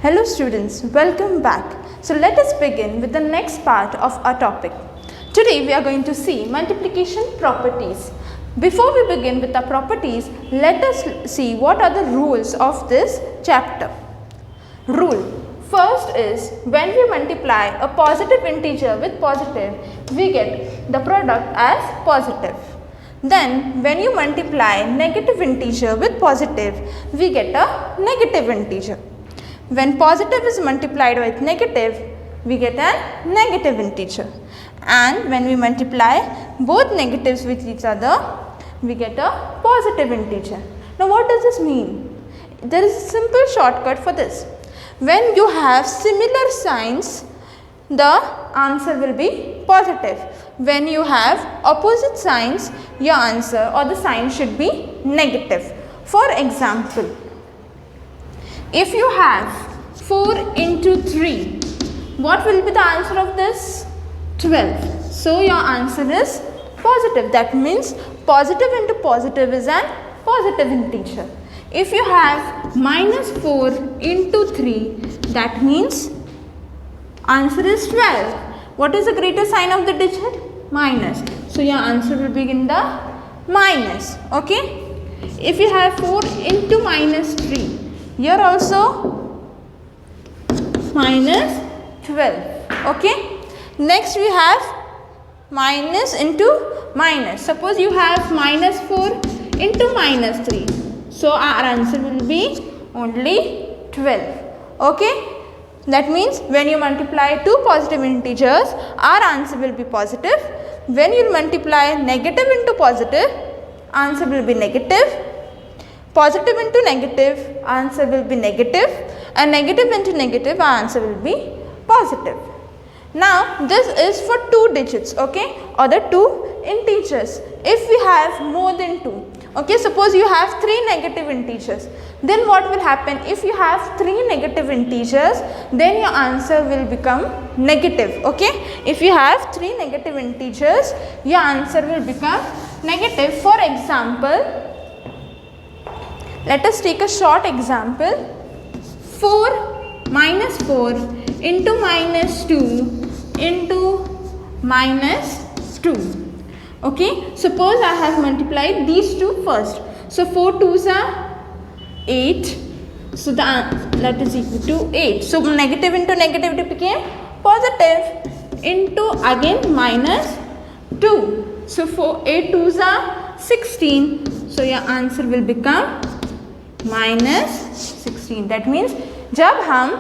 Hello students, welcome back. So let us begin with the next part of our topic. Today we are going to see multiplication properties. Before we begin with the properties, let us see what are the rules of this chapter. Rule. First is when we multiply a positive integer with positive, we get the product as positive. Then when you multiply negative integer with positive, we get a negative integer. When positive is multiplied with negative, we get a negative integer. And when we multiply both negatives with each other, we get a positive integer. Now what does this mean? There is a simple shortcut for this. When you have similar signs, the answer will be positive. When you have opposite signs, your answer or the sign should be negative. For example, if you have 4 into 3, what will be the answer of this? 12. So your answer is positive. That means positive into positive is an positive integer. If you have minus 4 into 3, that means answer is 12. What is the greater sign of the digit? Minus. So your answer will be in the minus. Okay. If you have 4 into minus 3, here also minus 12. Okay. Next we have minus into minus. Suppose you have minus 4 into minus 3. So our answer will be only 12. Okay. That means when you multiply two positive integers, our answer will be positive. When you multiply negative into positive, answer will be negative. Positive into negative, answer will be negative. And negative into negative, our answer will be positive. Now this is for two digits, okay, or the two integers. If we have more than 2, okay, suppose you have 3 negative integers, then what will happen? If you have 3 negative integers, then your answer will become negative, okay. If you have 3 negative integers, your answer will become negative. For example, let us take a short example. 4 minus 4 into minus 2 into minus 2. Okay, suppose I have multiplied these two first. So 4 2s are 8. So that is equal to 8. So negative into negative it became positive into again minus 2. So 8 2s are 16. So your answer will become minus 16. That means जब हम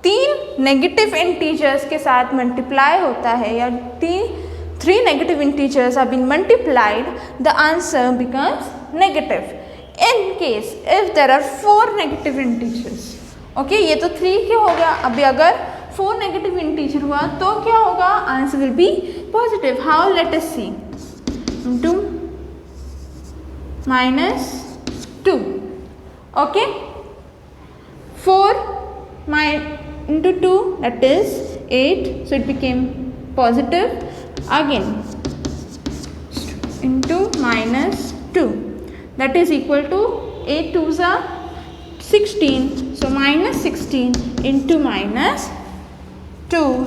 3 negative integers के साथ multiply होता है या 3 negative integers have been multiplied, the answer becomes negative. In case if there are 4 negative integers, okay, ये तो 3 क्या हो गया. अभी अगर 4 negative integer हुआ तो क्या होगा? Answer will be positive. How? Let us see. Into minus 2. Okay. 4 into 2, that is 8. So it became positive. Again into minus 2, that is equal to 8 2s are 16. So minus 16 into minus 2.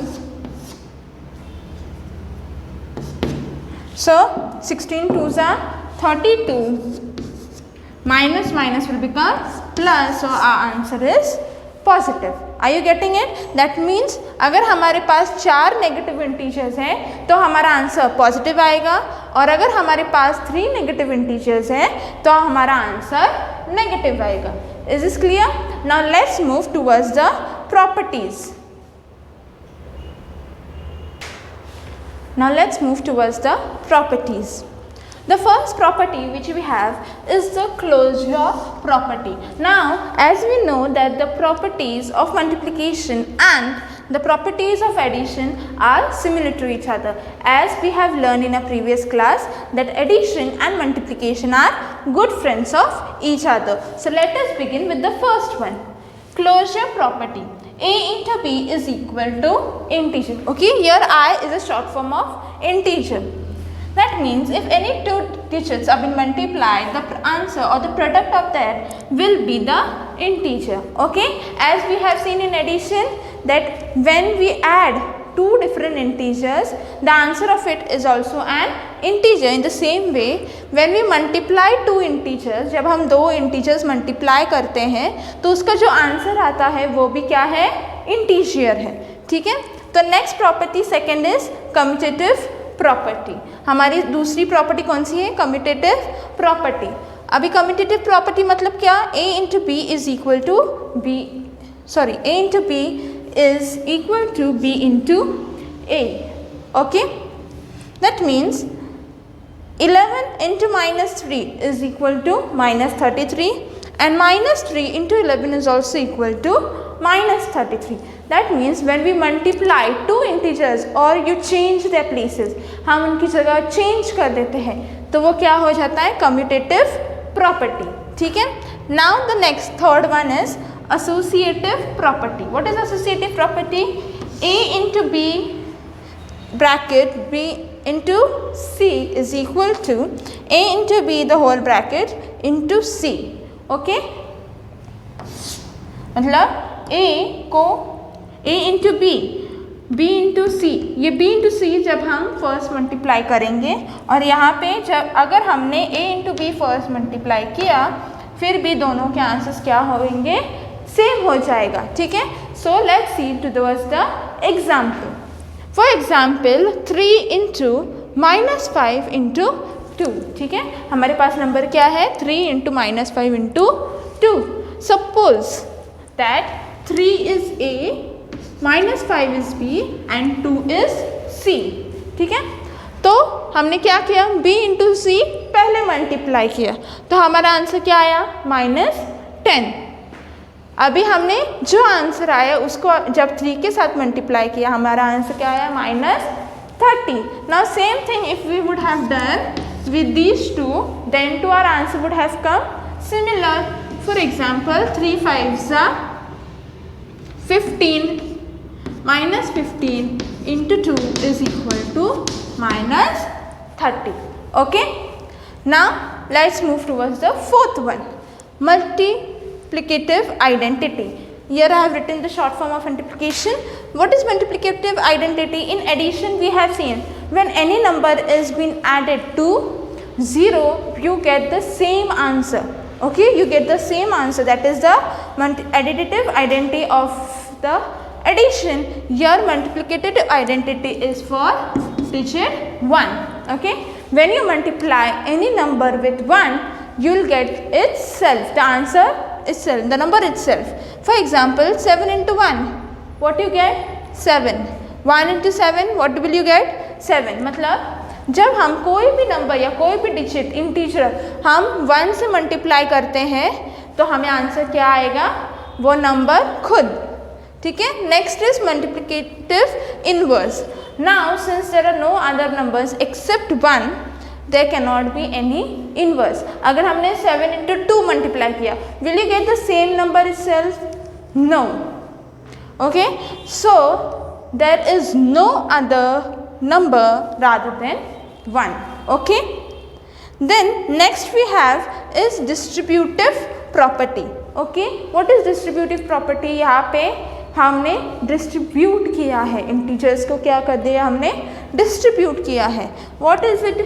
So 16 2s are 32. Minus minus will become plus. So our answer is positive. Are you getting it? That means अगर हमारे पास 4 negative integers हैं तो हमारा answer positive आएगा, और अगर हमारे पास 3 negative integers हैं तो हमारा आंसर नेगेटिव आएगा. Is this clear? Now let's move towards the properties. Now let's move towards the properties. The first property which we have is the closure property. Now, as we know that the properties of multiplication and the properties of addition are similar to each other, as we have learned in a previous class that addition and multiplication are good friends of each other. So let us begin with the first one, closure property. A into B is equal to integer. Okay, here I is a short form of integer. That means if any two digits have been multiplied, the answer or the product of that will be the integer. Okay, as we have seen in addition that when we add two different integers, the answer of it is also an integer. In the same way, when we multiply two integers, जब हम दो integers multiply करते हैं तो उसका जो answer आता है वो भी क्या है, integer है. ठीक है, तो next property second is commutative property. हमारी दूसरी प्रॉपर्टी कौन सी है, कम्यूटेटिव प्रॉपर्टी. अभी कम्यूटेटिव प्रॉपर्टी मतलब क्या, a into b is equal to b, sorry a into b is equal to b into a. Okay, that means 11 into minus 3 is equal to minus 33 and minus 3 into 11 is also equal to minus 33. That means when we multiply two integers or you change their places, हम उनकी जगह change कर देते हैं तो वो क्या हो जाता है, commutative property. ठीक है, now the next third one is associative property. What is associative property? A into B bracket B into C is equal to A into B the whole bracket into C. Okay, मतलब A को A into B, B into C, ये B into C जब हम first multiply करेंगे और यहाँ पे जब अगर हमने A into B first multiply किया फिर भी दोनों के आंसर्स क्या होंगे, सेम हो जाएगा. ठीक है, so let's see towards the example. For example 3 into minus 5 into 2. ठीक है, हमारे पास नंबर क्या है, 3 into minus 5 into 2. Suppose that 3 is A, minus 5 is B and 2 is C. ठीक है, तो हमने क्या किया, B into C पहले मल्टीप्लाई किया तो हमारा आंसर क्या आया, -10. अभी हमने जो आंसर आया उसको जब 3 के साथ मल्टीप्लाई किया हमारा आंसर क्या आया, -30. Now same thing if we would have done with these two, then to our answer would have come similar. For example, 3 5s are 15, minus 15 into 2 is equal to minus 30. Okay, now let's move towards the fourth one, multiplicative identity. Here I have written the short form of multiplication. What is multiplicative identity? In addition, we have seen when any number is being added to 0, you get the same answer. Okay, you get the same answer. That is the additive identity of the addition. Your multiplicative identity is for digit 1. Okay, when you multiply any number with 1, you will get itself, the answer itself, the number itself. For example, 7 into 1, what you get, 7. 1 into 7, what will you get, 7. मतलब जब हम कोई भी number या कोई भी digit integer हम 1 से मल्टीप्लाई करते हैं तो हमें आंसर क्या आएगा, वो नंबर खुद. ठीक है, next is multiplicative inverse. Now since there are no other numbers except 1, there cannot be any inverse. अगर हमने 7 into 2 मल्टीप्लाई किया, will you get the same number itself? No. Okay, so there is no other number rather than 1. Okay, then next we have is distributive property. Okay, what is distributive property? यहाँ पे हमने distribute किया है, integers को क्या कर दिया, हमने डिस्ट्रीब्यूट किया है. What is it?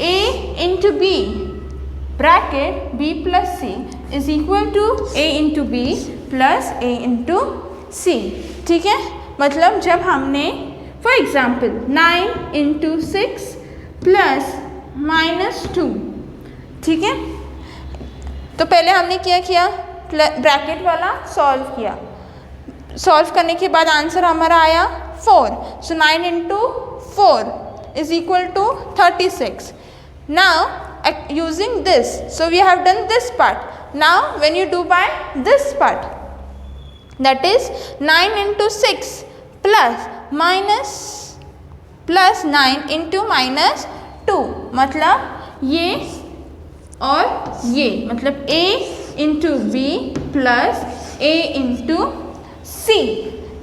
A into B bracket B plus C is equal to A into B plus A into C. ठीक है, मतलब जब हमने for example 9 into 6 plus minus 2. ठीक है, तो पहले हमने क्या किया, ब्रैकेट वाला सॉल्व किया. सॉल्व करने के बाद आंसर हमारा आया 4. सो 9 into 4 is equal to 36. Now using this, so we have done this part. Now when you do by this part, that is 9 into 6 plus minus plus 9 into minus 2, मतलब ये और ये, मतलब A into B plus A into C.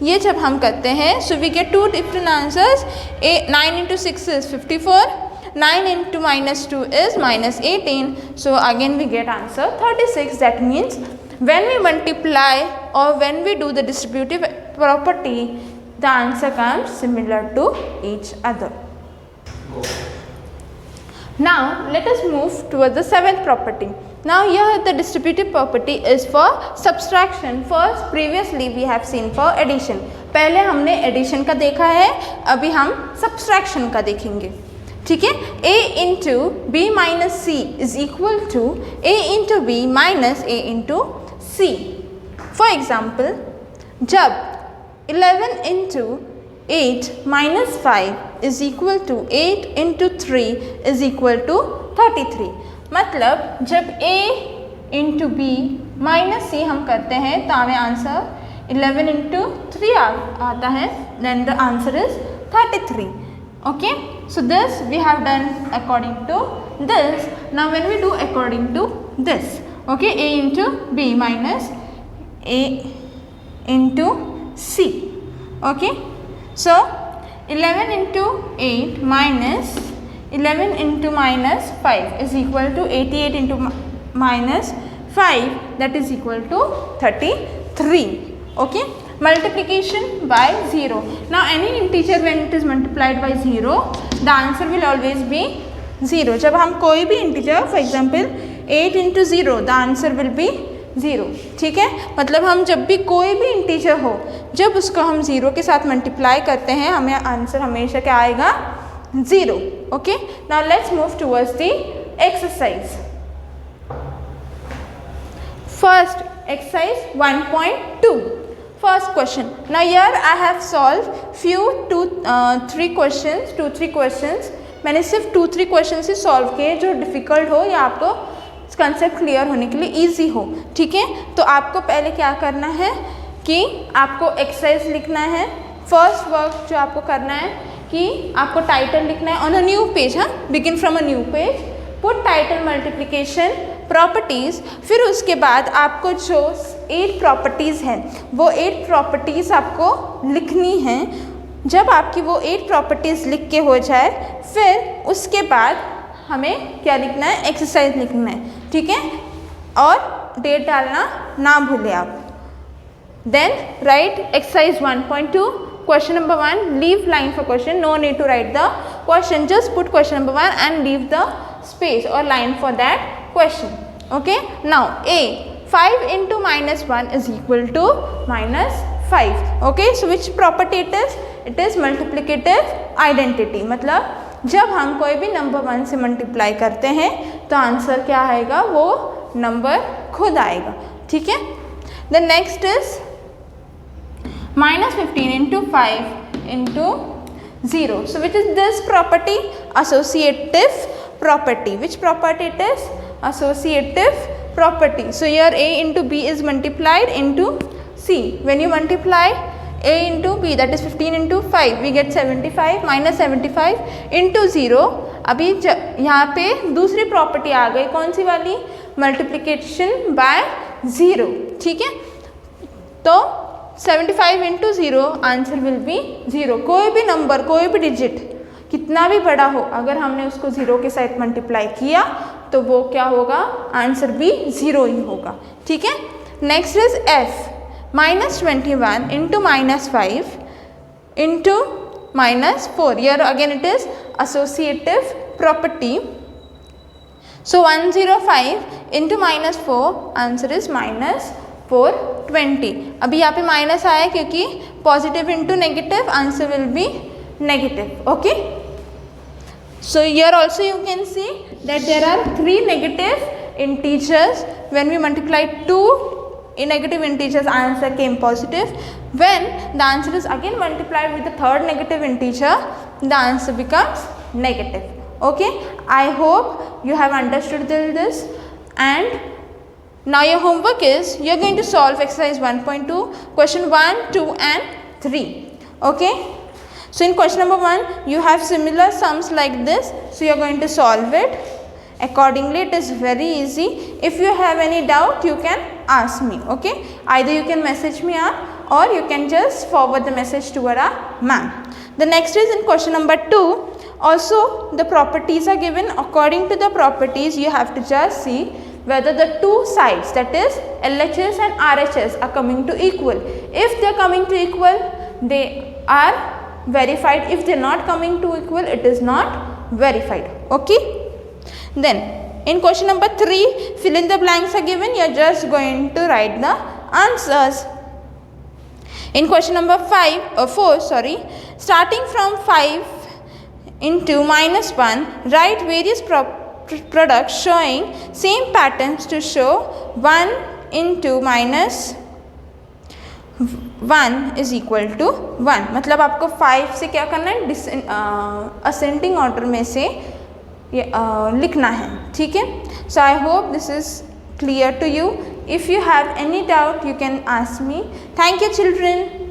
ये जब हम करते हैं, so we get two different answers. 9 into 6 is 54. 9 into minus 2 is minus 18. So again we get answer 36. That means when we multiply or when we do the distributive property, the answer comes similar to each other. Now let us move towards the seventh property. Now here the distributive property is for subtraction. First previously we have seen for addition. पहले हमने addition का देखा है, अभी हम subtraction का देखेंगे. ठीक है, a into b minus c is equal to a into b minus a into c. For example, जब 11 into 8 minus 5 is equal to 8 into 3 is equal to 33. मतलब जब a into b minus c हम करते हैं तो हमें answer 11 into 3 आता है. Then the answer is 33. Okay, so this we have done according to this. Now when we do according to this, okay, a into b minus a into c. Okay, so 11 into 8 minus 11 into minus 5 is equal to 88 into minus 5, that is equal to 33. Okay, multiplication by 0. Now any integer when it is multiplied by 0, the answer will always be 0. जब हम कोई भी integer, for example 8 into 0, the answer will be 0. ठीक है, मतलब हम जब भी कोई भी इंटीजर हो, जब उसको हम 0 के साथ मल्टीप्लाई करते हैं, हमें आंसर हमेशा क्या आएगा? 0. Okay, now let's move towards the exercise. First exercise 1.2. First question. Now here I have solved few 2-3 questions. मैंने सिर्फ 2-3 questions ही solve किए जो difficult हो या आपको कंसेप्ट क्लियर होने के लिए ईजी हो. ठीक है, तो आपको पहले क्या करना है कि आपको एक्सरसाइज लिखना है. फर्स्ट वर्क जो आपको करना है कि आपको टाइटल लिखना है ऑन अ न्यू पेज. हाँ, begin from a new page, put title multiplication properties. फिर उसके बाद आपको जो 8 प्रॉपर्टीज़ हैं वो 8 प्रॉपर्टीज़ आपको लिखनी हैं. जब आपकी वो 8 प्रॉपर्टीज़ लिख के हो जाए, फिर उसके बाद हमें क्या लिखना है? एक्सरसाइज लिखना है. ठीक है, और डेट डालना ना भूलें आप. Then write exercise 1.2. Question number 1, leave line for question. No need to write the question, just put question number 1 and leave the space और line for that question. Okay, now a 5 into minus 1 is equal to minus 5. Okay, so which property it is? It is multiplicative identity. मतलब जब हम कोई भी number 1 से multiply करते हैं तो आंसर क्या आएगा? वो नंबर खुद आएगा. ठीक है, the next is minus 15 into 5 into 0. So which is this property? Associative property. Which property it is? Associative property. So here a into b is multiplied into c. When you multiply a into b, that is 15 into 5, we get 75 minus 75 into 0. अभी यहाँ पे दूसरी property आ गई, कौन सी वाली? Multiplication bye 0. ठीक है, तो 75 into 0 आंसर विल बी 0. कोई भी नंबर, कोई भी डिजिट कितना भी बड़ा हो, अगर हमने उसको 0 के साथ मल्टीप्लाई किया तो वो क्या होगा? आंसर भी 0 ही होगा. ठीक है, next is f minus 21 into minus 5 into minus 4. Here again it is associative property. So 105 into minus 4, answer is minus 420. अभी यहाँ पे माइनस आया क्योंकि positive into negative, answer will be negative. Okay, so here also you can see that there are 3 negative integers. When we multiply 2 negative integers, answer came positive. When the answer is again multiplied with the third negative integer, the answer becomes negative. Okay, I hope you have understood this. And now your homework is, you are going to solve exercise 1.2, question 1, 2 and 3. Okay, so in question number 1 you have similar sums like this, so you are going to solve it accordingly. It is very easy. If you have any doubt, you can ask me. Okay, either you can message me up or you can just forward the message to our ma'am. The next is in question number 2, Also the properties are given. According to the properties you have to just see whether the two sides, that is LHS and RHS, are coming to equal. If they are coming to equal, they are verified. If they are not coming to equal, it is not verified. Okay. Then in question number 3, fill in the blanks are given. You are just going to write the answers. In question number 4, starting from 5 into minus 1, write various products showing same patterns to show 1 into minus 1 is equal to 1. मतलब आपको 5 से क्या करना है, ascending order में से लिखना है. ठीक है. So I hope this is clear to you. If you have any doubt, you can ask me. Thank you, children.